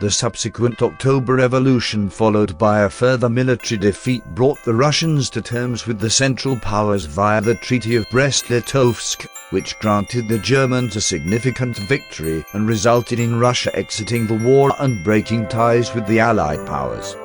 The subsequent October Revolution, followed by a further military defeat, brought the Russians to terms with the Central Powers via the Treaty of Brest-Litovsk, which granted the Germans a significant victory and resulted in Russia exiting the war and breaking ties with the Allied powers.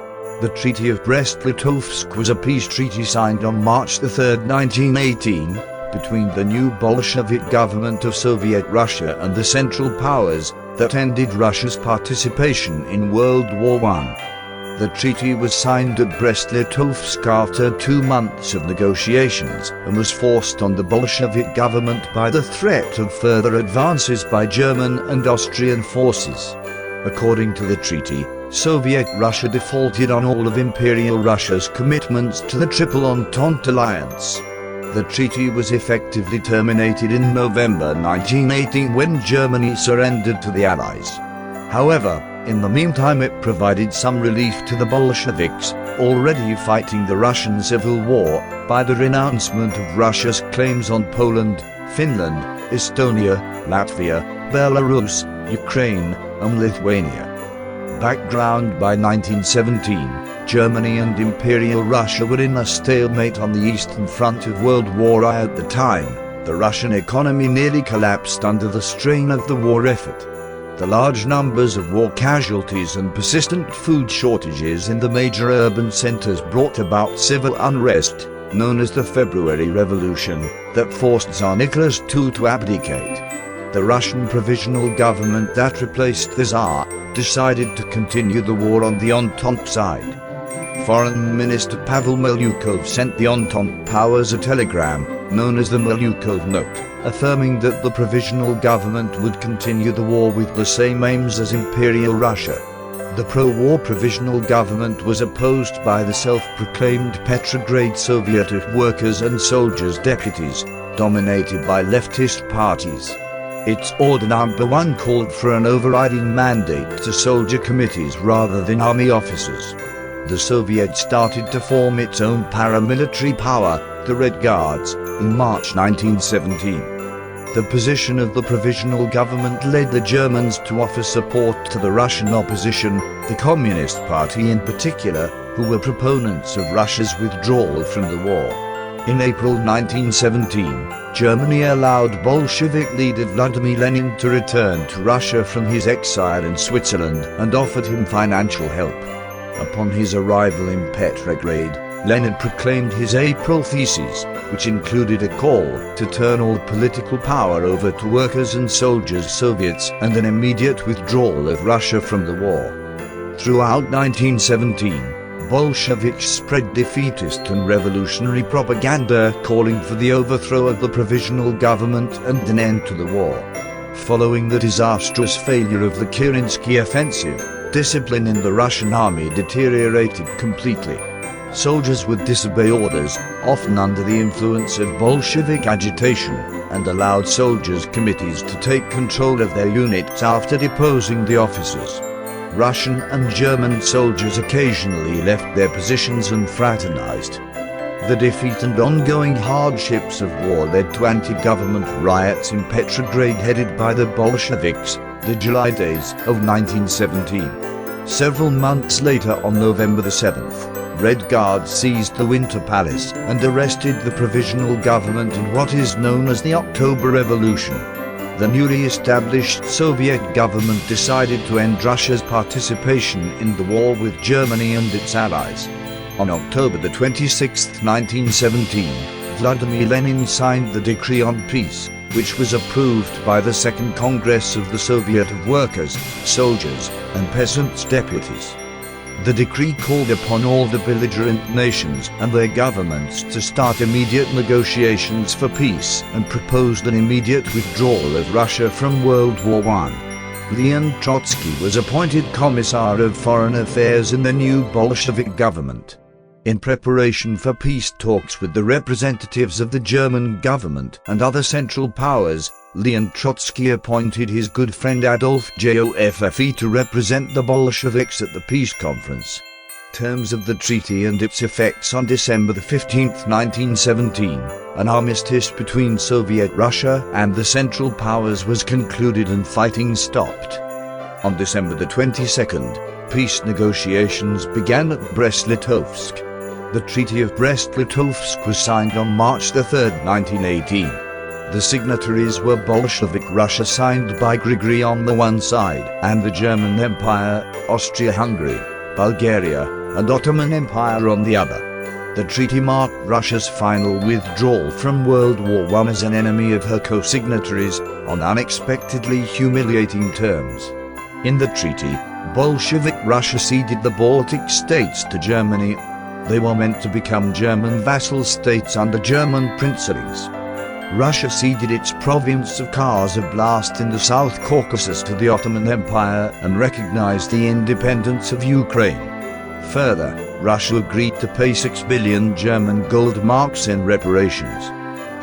The Treaty of Brest-Litovsk was a peace treaty signed on March 3, 1918, between the new Bolshevik government of Soviet Russia and the Central Powers, that ended Russia's participation in World War I. The treaty was signed at Brest-Litovsk after 2 months of negotiations and was forced on the Bolshevik government by the threat of further advances by German and Austrian forces. According to the treaty, Soviet Russia defaulted on all of Imperial Russia's commitments to the Triple Entente alliance. The treaty was effectively terminated in November 1918 when Germany surrendered to the Allies. However, in the meantime it provided some relief to the Bolsheviks, already fighting the Russian Civil War, by the renouncement of Russia's claims on Poland, Finland, Estonia, Latvia, Belarus, Ukraine, and Lithuania. Background: by 1917, Germany and Imperial Russia were in a stalemate on the Eastern Front of World War I at the time. The Russian economy nearly collapsed under the strain of the war effort. The large numbers of war casualties and persistent food shortages in the major urban centers brought about civil unrest, known as the February Revolution, that forced Tsar Nicholas II to abdicate. The Russian provisional government that replaced the Tsar decided to continue the war on the Entente side. Foreign Minister Pavel Milyukov sent the Entente powers a telegram, known as the Milyukov Note, affirming that the provisional government would continue the war with the same aims as Imperial Russia. The pro-war provisional government was opposed by the self-proclaimed Petrograd Soviet of Workers and Soldiers deputies, dominated by leftist parties. Its Order No. 1 called for an overriding mandate to soldier committees rather than army officers. The Soviets started to form its own paramilitary power, the Red Guards, in March 1917. The position of the provisional government led the Germans to offer support to the Russian opposition, the Communist Party in particular, who were proponents of Russia's withdrawal from the war. In April 1917, Germany allowed Bolshevik leader Vladimir Lenin to return to Russia from his exile in Switzerland and offered him financial help. Upon his arrival in Petrograd, Lenin proclaimed his April theses, which included a call to turn all political power over to workers and soldiers Soviets and an immediate withdrawal of Russia from the war. Throughout 1917, Bolsheviks spread defeatist and revolutionary propaganda calling for the overthrow of the provisional government and an end to the war. Following the disastrous failure of the Kerensky offensive, discipline in the Russian army deteriorated completely. Soldiers would disobey orders, often under the influence of Bolshevik agitation, and allowed soldiers' committees to take control of their units after deposing the officers. Russian and German soldiers occasionally left their positions and fraternized. The defeat and ongoing hardships of war led to anti-government riots in Petrograd headed by the Bolsheviks, the July days of 1917. Several months later, on November the 7th, Red Guards seized the Winter Palace and arrested the provisional government in what is known as the October Revolution. The newly established Soviet government decided to end Russia's participation in the war with Germany and its allies. On October 26, 1917, Vladimir Lenin signed the Decree on Peace, which was approved by the Second Congress of the Soviet of Workers, Soldiers, and Peasants Deputies. The decree called upon all the belligerent nations and their governments to start immediate negotiations for peace and proposed an immediate withdrawal of Russia from World War I. Leon Trotsky was appointed Commissar of Foreign Affairs in the new Bolshevik government. In preparation for peace talks with the representatives of the German government and other Central Powers, Leon Trotsky appointed his good friend Adolf Joffe to represent the Bolsheviks at the peace conference. Terms of the treaty and its effects: on December 15, 1917, an armistice between Soviet Russia and the Central Powers was concluded and fighting stopped. On December the 22nd, peace negotiations began at Brest-Litovsk. The Treaty of Brest-Litovsk was signed on March the 3rd, 1918. The signatories were Bolshevik Russia, signed by Grigory on the one side, and the German Empire, Austria-Hungary, Bulgaria, and Ottoman Empire on the other. The treaty marked Russia's final withdrawal from World War I as an enemy of her co-signatories, on unexpectedly humiliating terms. In the treaty, Bolshevik Russia ceded the Baltic states to Germany. They were meant to become German vassal states under German princelings. Russia ceded its province of Kars Oblast in the South Caucasus to the Ottoman Empire and recognized the independence of Ukraine. Further, Russia agreed to pay 6 billion German gold marks in reparations.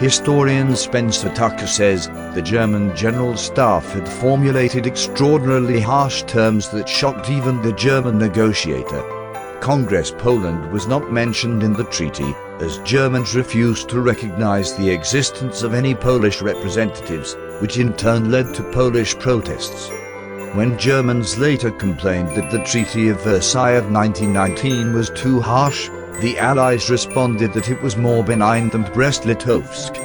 Historian Spencer Tucker says, the German General Staff had formulated extraordinarily harsh terms that shocked even the German negotiator. Congress Poland was not mentioned in the treaty, as Germans refused to recognize the existence of any Polish representatives, which in turn led to Polish protests. When Germans later complained that the Treaty of Versailles of 1919 was too harsh, the Allies responded that it was more benign than Brest-Litovsk.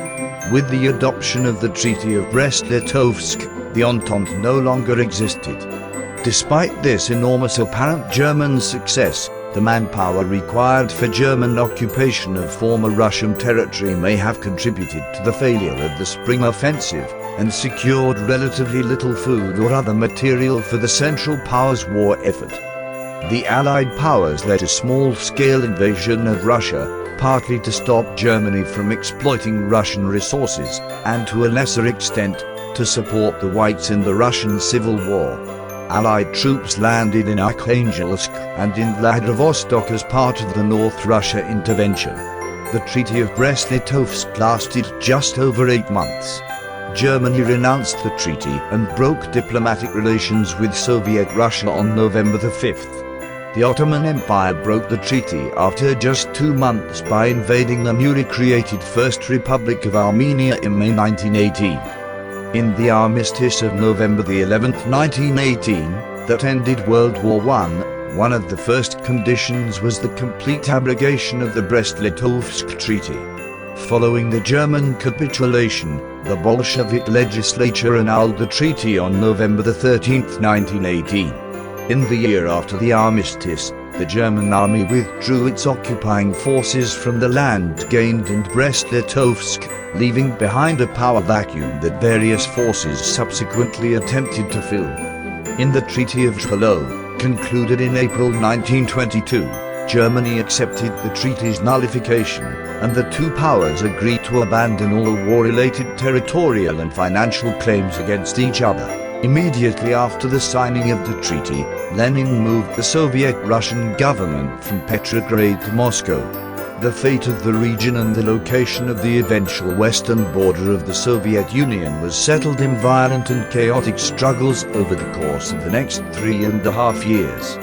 With the adoption of the Treaty of Brest-Litovsk, the Entente no longer existed. Despite this enormous apparent German success, the manpower required for German occupation of former Russian territory may have contributed to the failure of the Spring Offensive, and secured relatively little food or other material for the Central Powers' war effort. The Allied powers led a small-scale invasion of Russia, partly to stop Germany from exploiting Russian resources, and to a lesser extent, to support the whites in the Russian Civil War. Allied troops landed in Arkhangelsk and in Vladivostok as part of the North Russia intervention. The Treaty of Brest-Litovsk lasted just over 8 months. Germany renounced the treaty and broke diplomatic relations with Soviet Russia on November the 5th. The Ottoman Empire broke the treaty after just 2 months by invading the newly created First Republic of Armenia in May 1918. In the armistice of November the 11th, 1918, that ended World War I, one of the first conditions was the complete abrogation of the Brest-Litovsk Treaty. Following the German capitulation, the Bolshevik legislature annulled the treaty on November the 13th, 1918. In the year after the armistice, the German army withdrew its occupying forces from the land gained in Brest-Litovsk, leaving behind a power vacuum that various forces subsequently attempted to fill. In the Treaty of Chilhov, concluded in April 1922, Germany accepted the treaty's nullification, and the two powers agreed to abandon all war-related territorial and financial claims against each other. Immediately after the signing of the treaty, Lenin moved the Soviet-Russian government from Petrograd to Moscow. The fate of the region and the location of the eventual western border of the Soviet Union was settled in violent and chaotic struggles over the course of the next 3.5 years.